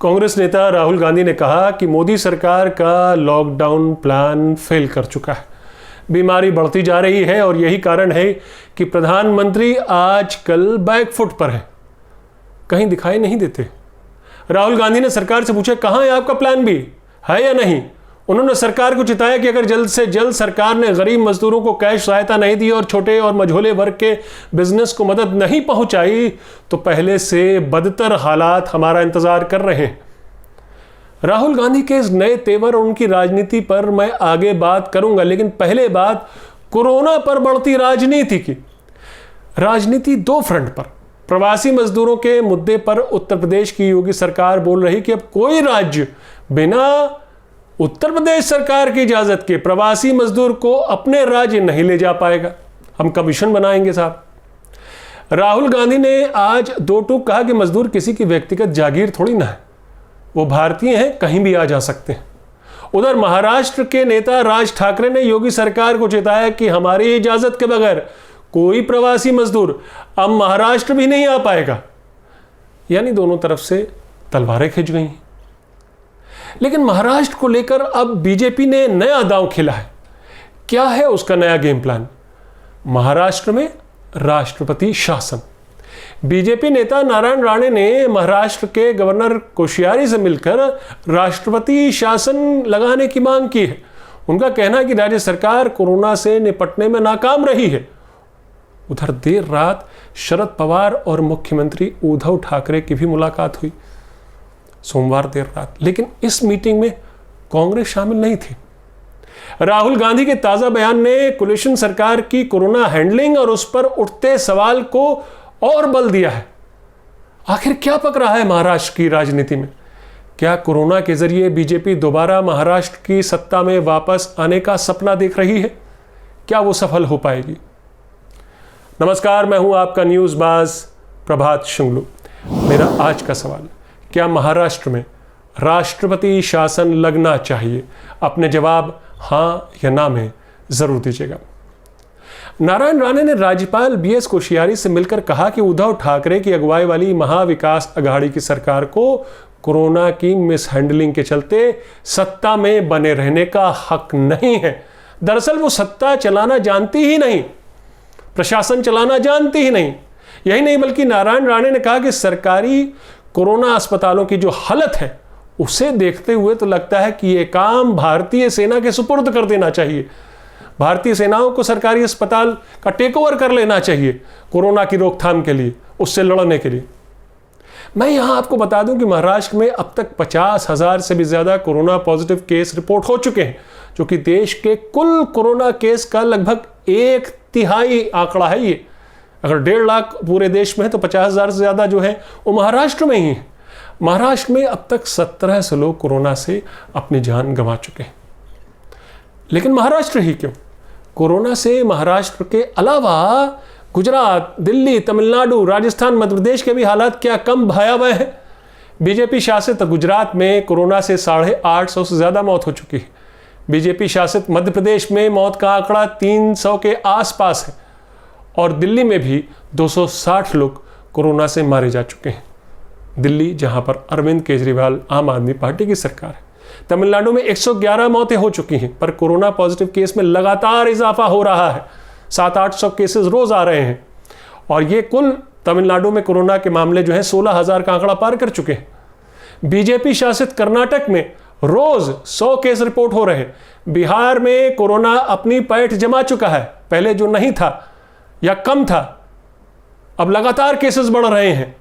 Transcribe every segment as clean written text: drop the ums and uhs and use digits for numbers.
कांग्रेस नेता राहुल गांधी ने कहा कि मोदी सरकार का लॉकडाउन प्लान फेल कर चुका है। बीमारी बढ़ती जा रही है और यही कारण है कि प्रधानमंत्री आजकल बैकफुट पर है, कहीं दिखाई नहीं देते। राहुल गांधी ने सरकार से पूछा, कहां है आपका प्लान बी, है या नहीं। उन्होंने सरकार को चिताया कि अगर जल्द से जल्द सरकार ने गरीब मजदूरों को कैश सहायता नहीं दी और छोटे और मझोले वर्ग के बिजनेस को मदद नहीं पहुंचाई तो पहले से बदतर हालात हमारा इंतजार कर रहे हैं। राहुल गांधी के इस नए तेवर और उनकी राजनीति पर मैं आगे बात करूंगा, लेकिन पहले बात कोरोना पर बढ़ती राजनीति की। राजनीति दो फ्रंट पर। प्रवासी मजदूरों के मुद्दे पर उत्तर प्रदेश की योगी सरकार बोल रही कि अब कोई राज्य बिना उत्तर प्रदेश सरकार की इजाजत के प्रवासी मजदूर को अपने राज्य नहीं ले जा पाएगा, हम कमीशन बनाएंगे साहब। राहुल गांधी ने आज दो टूक कहा कि मजदूर किसी की व्यक्तिगत जागीर थोड़ी ना है, वो भारतीय हैं, कहीं भी आ जा सकते हैं। उधर महाराष्ट्र के नेता राज ठाकरे ने योगी सरकार को चेताया कि हमारी इजाजत के बगैर कोई प्रवासी मजदूर अब महाराष्ट्र भी नहीं आ पाएगा। यानी दोनों तरफ से तलवारें खिंच गई हैं। लेकिन महाराष्ट्र को लेकर अब बीजेपी ने नया दांव खेला है। क्या है उसका नया गेम प्लान? महाराष्ट्र में राष्ट्रपति शासन। बीजेपी नेता नारायण राणे ने महाराष्ट्र के गवर्नर कोश्यारी से मिलकर राष्ट्रपति शासन लगाने की मांग की है। उनका कहना है कि राज्य सरकार कोरोना से निपटने में नाकाम रही है। उधर देर रात शरद पवार और मुख्यमंत्री उद्धव ठाकरे की भी मुलाकात हुई, सोमवार देर रात। लेकिन इस मीटिंग में कांग्रेस शामिल नहीं थी। राहुल गांधी के ताजा बयान ने कोलिशन सरकार की कोरोना हैंडलिंग और उस पर उठते सवाल को और बल दिया है। आखिर क्या पक रहा है महाराष्ट्र की राजनीति में? क्या कोरोना के जरिए बीजेपी दोबारा महाराष्ट्र की सत्ता में वापस आने का सपना देख रही है? क्या वो सफल हो पाएगी? नमस्कार, मैं हूं आपका न्यूज़ बाज प्रभात शुंगलू। मेरा आज का सवाल, क्या महाराष्ट्र में राष्ट्रपति शासन लगना चाहिए? अपने जवाब हां या ना में जरूर दीजिएगा। नारायण राणे ने राज्यपाल बीएस कोश्यारी से मिलकर कहा कि उद्धव ठाकरे की अगुवाई वाली महाविकास अघाड़ी की सरकार को कोरोना की मिसहैंडलिंग के चलते सत्ता में बने रहने का हक नहीं है। दरअसल वो सत्ता चलाना जानती ही नहीं, प्रशासन चलाना जानती ही नहीं। यही नहीं बल्कि नारायण राणे ने कहा कि सरकारी कोरोना अस्पतालों की जो हालत है उसे देखते हुए तो लगता है कि यह काम भारतीय सेना के सुपुर्द कर देना चाहिए। भारतीय सेनाओं को सरकारी अस्पताल का टेक ओवर कर लेना चाहिए कोरोना की रोकथाम के लिए, उससे लड़ने के लिए। मैं यहां आपको बता दूं कि महाराष्ट्र में अब तक 50,000 से भी ज्यादा कोरोना पॉजिटिव केस रिपोर्ट हो चुके हैं, जो कि देश के कुल कोरोना केस का लगभग 1/3 आंकड़ा है। ये अगर 1.5 लाख पूरे देश में है तो 50,000 से ज्यादा जो है वो महाराष्ट्र में ही है। महाराष्ट्र में अब तक 1700 लोग कोरोना से अपनी जान गंवा चुके हैं। लेकिन महाराष्ट्र ही क्यों? कोरोना से महाराष्ट्र के अलावा गुजरात, दिल्ली, तमिलनाडु, राजस्थान, मध्य प्रदेश के भी हालात क्या कम भयावह है? बीजेपी शासित गुजरात में कोरोना से 850 से ज्यादा मौत हो चुकी है। बीजेपी शासित मध्य प्रदेश में मौत का आंकड़ा 300 के आसपास है और दिल्ली में भी 260 लोग कोरोना से मारे जा चुके हैं। दिल्ली जहां पर अरविंद केजरीवाल आम आदमी पार्टी की सरकार है। तमिलनाडु में 111 मौतें हो चुकी हैं, पर कोरोना पॉजिटिव केस में लगातार इजाफा हो रहा है। 700-800 केसेस रोज आ रहे हैं और ये कुल तमिलनाडु में कोरोना के मामले जो हैं 16,000 का आंकड़ा पार कर चुके हैं। बीजेपी शासित कर्नाटक में रोज 100 केस रिपोर्ट हो रहे हैं। बिहार में कोरोना अपनी पैठ जमा चुका है, पहले जो नहीं था या कम था, अब लगातार केसेस बढ़ रहे हैं।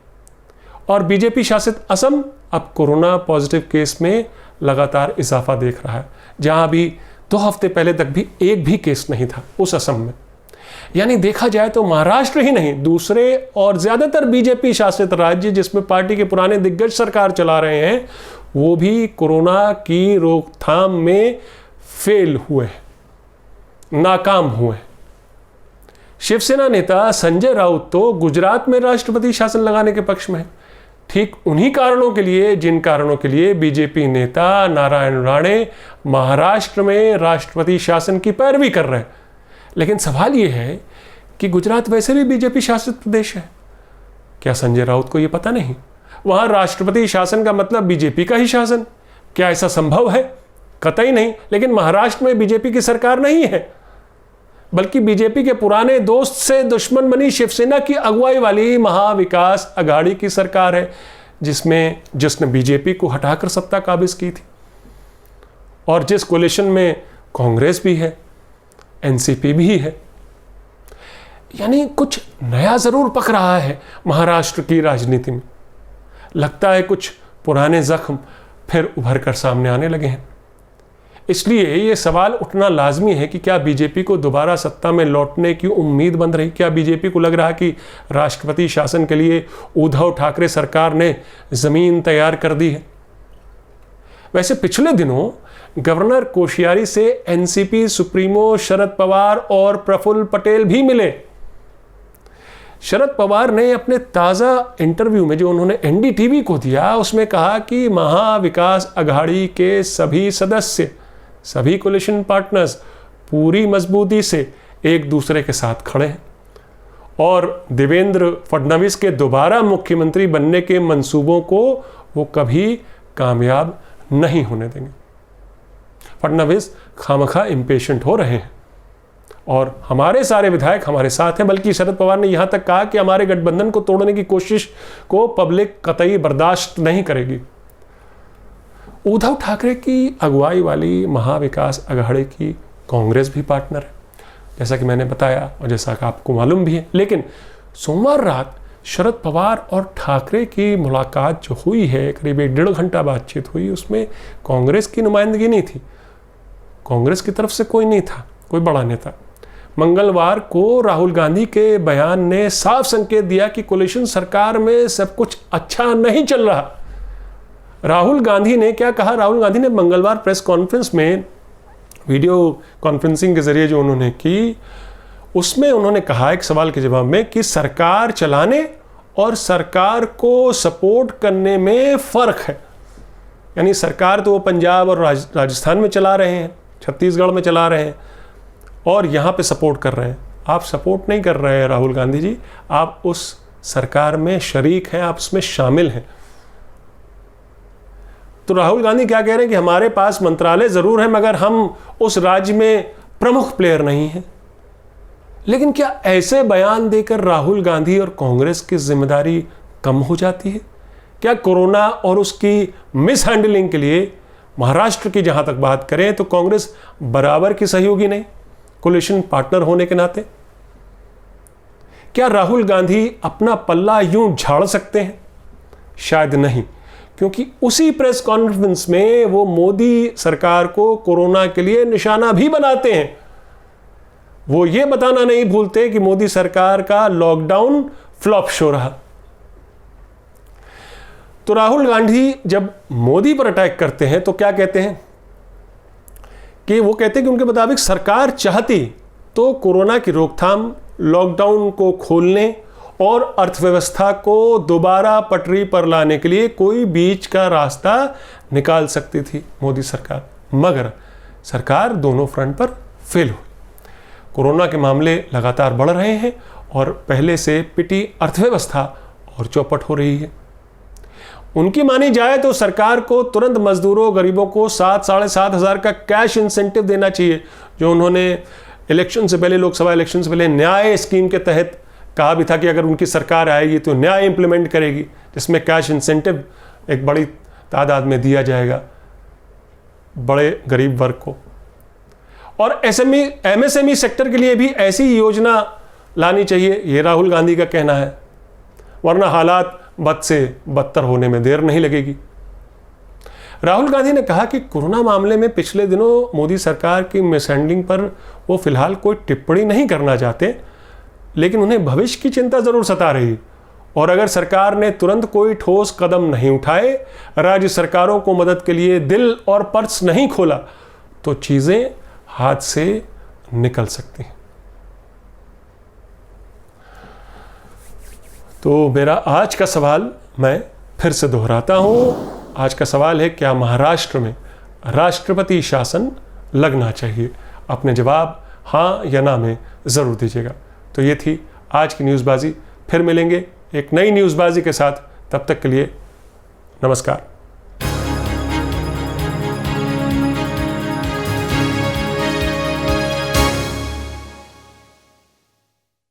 और बीजेपी शासित असम अब कोरोना पॉजिटिव केस में लगातार इजाफा देख रहा है, जहां अभी 2 हफ्ते पहले तक भी एक भी केस नहीं था उस असम में। यानी देखा जाए तो महाराष्ट्र ही नहीं, दूसरे और ज्यादातर बीजेपी शासित राज्य जिसमें पार्टी के पुराने दिग्गज सरकार चला रहे हैं, वो भी कोरोना की रोकथाम में फेल हुए, नाकाम हुए। शिवसेना नेता संजय राउत तो गुजरात में राष्ट्रपति शासन लगाने के पक्ष में है, ठीक उन्हीं कारणों के लिए जिन कारणों के लिए बीजेपी नेता नारायण राणे महाराष्ट्र में राष्ट्रपति शासन की पैरवी कर रहे हैं। लेकिन सवाल यह है कि गुजरात वैसे भी बीजेपी शासित प्रदेश है। क्या संजय राउत को यह पता नहीं? वहां राष्ट्रपति शासन का मतलब बीजेपी का ही शासन। क्या ऐसा संभव है? कतई नहीं। लेकिन महाराष्ट्र में बीजेपी की सरकार नहीं है, बल्कि बीजेपी के पुराने दोस्त से दुश्मन बनी शिवसेना की अगुवाई वाली महाविकास अघाड़ी की सरकार है, जिसने बीजेपी को हटाकर सत्ता काबिज की थी, और जिस कोलिशन में कांग्रेस भी है, एनसीपी भी है। यानी कुछ नया जरूर पक रहा है महाराष्ट्र की राजनीति में। लगता है कुछ पुराने जख्म फिर उभर कर सामने आने लगे हैं। इसलिए ये सवाल उठना लाजमी है कि क्या बीजेपी को दोबारा सत्ता में लौटने की उम्मीद बंध रही? क्या बीजेपी को लग रहा कि राष्ट्रपति शासन के लिए उद्धव ठाकरे सरकार ने जमीन तैयार कर दी है? वैसे पिछले दिनों गवर्नर कोश्यारी से एनसीपी सुप्रीमो शरद पवार और प्रफुल्ल पटेल भी मिले। शरद पवार ने अपने ताज़ा इंटरव्यू में जो उन्होंने एनडीटीवी को दिया, उसमें कहा कि महाविकास अघाड़ी के सभी सदस्य, सभी कोलिशन पार्टनर्स पूरी मजबूती से एक दूसरे के साथ खड़े हैं और देवेंद्र फडणवीस के दोबारा मुख्यमंत्री बनने के मंसूबों को वो कभी कामयाब नहीं होने देंगे। फडणवीस खामखा इम्पेशेंट हो रहे हैं और हमारे सारे विधायक हमारे साथ हैं। बल्कि शरद पवार ने यहां तक कहा कि हमारे गठबंधन को तोड़ने की कोशिश को पब्लिक कतई बर्दाश्त नहीं करेगी। उद्धव ठाकरे की अगुवाई वाली महाविकास अघाड़ी की कांग्रेस भी पार्टनर है, जैसा कि मैंने बताया और जैसा कि आपको मालूम भी है। लेकिन सोमवार रात शरद पवार और ठाकरे की मुलाकात जो हुई है, करीब 1.5 घंटा बातचीत हुई, उसमें कांग्रेस की नुमाइंदगी नहीं थी। कांग्रेस की तरफ से कोई नहीं था, कोई बड़ा नेता। मंगलवार को राहुल गांधी के बयान ने साफ संकेत दिया कि कोलिशन सरकार में सब कुछ अच्छा नहीं चल रहा। राहुल गांधी ने क्या कहा? राहुल गांधी ने मंगलवार प्रेस कॉन्फ्रेंस में वीडियो कॉन्फ्रेंसिंग के जरिए जो उन्होंने की, उसमें उन्होंने कहा एक सवाल के जवाब में कि सरकार चलाने और सरकार को सपोर्ट करने में फर्क है। यानी सरकार तो वो पंजाब और राजस्थान में चला रहे हैं, छत्तीसगढ़ में चला रहे हैं और यहाँ पे सपोर्ट कर रहे हैं। आप सपोर्ट नहीं कर रहे हैं राहुल गांधी जी, आप उस सरकार में शरीक हैं, आप उसमें शामिल हैं। तो राहुल गांधी क्या कह रहे हैं कि हमारे पास मंत्रालय जरूर है मगर हम उस राज्य में प्रमुख प्लेयर नहीं हैं। लेकिन क्या ऐसे बयान देकर राहुल गांधी और कांग्रेस की जिम्मेदारी कम हो जाती है? क्या कोरोना और उसकी मिसहैंडलिंग के लिए महाराष्ट्र की जहां तक बात करें तो कांग्रेस बराबर की सहयोगी नहीं, कोलिशन पार्टनर होने के नाते? क्या राहुल गांधी अपना पल्ला यूं झाड़ सकते हैं? शायद नहीं, क्योंकि उसी प्रेस कॉन्फ्रेंस में वो मोदी सरकार को कोरोना के लिए निशाना भी बनाते हैं। वो ये बताना नहीं भूलते कि मोदी सरकार का लॉकडाउन फ्लॉप शो रहा। तो राहुल गांधी जब मोदी पर अटैक करते हैं तो क्या कहते हैं कि वो कहते हैं कि उनके मुताबिक सरकार चाहती तो कोरोना की रोकथाम, लॉकडाउन को खोलने और अर्थव्यवस्था को दोबारा पटरी पर लाने के लिए कोई बीच का रास्ता निकाल सकती थी मोदी सरकार। मगर सरकार दोनों फ्रंट पर फेल हुई। कोरोना के मामले लगातार बढ़ रहे हैं और पहले से पिटी अर्थव्यवस्था और चौपट हो रही है। उनकी मानी जाए तो सरकार को तुरंत मजदूरों, गरीबों को 7-7.5 हज़ार का कैश इंसेंटिव देना चाहिए, जो उन्होंने इलेक्शन से पहले, लोकसभा इलेक्शन से पहले न्याय स्कीम के तहत कहा भी था कि अगर उनकी सरकार आएगी तो न्याय इंप्लीमेंट करेगी, जिसमें कैश इंसेंटिव एक बड़ी तादाद में दिया जाएगा बड़े गरीब वर्ग को। और एमएसएमई सेक्टर के लिए भी ऐसी योजना लानी चाहिए, ये राहुल गांधी का कहना है, वरना हालात बद से बदतर होने में देर नहीं लगेगी। राहुल गांधी ने कहा कि कोरोना मामले में पिछले दिनों मोदी सरकार की मिसहैंडलिंग पर वो फिलहाल कोई टिप्पणी नहीं करना चाहते, लेकिन उन्हें भविष्य की चिंता जरूर सता रही और अगर सरकार ने तुरंत कोई ठोस कदम नहीं उठाए, राज्य सरकारों को मदद के लिए दिल और पर्स नहीं खोला, तो चीजें हाथ से निकल सकती हैं। तो मेरा आज का सवाल मैं फिर से दोहराता हूं। आज का सवाल है, क्या महाराष्ट्र में राष्ट्रपति शासन लगना चाहिए? अपने जवाब हाँ या ना में ज़रूर दीजिएगा। तो ये थी आज की न्यूज़बाजी। फिर मिलेंगे एक नई न्यूज़बाजी के साथ। तब तक के लिए नमस्कार।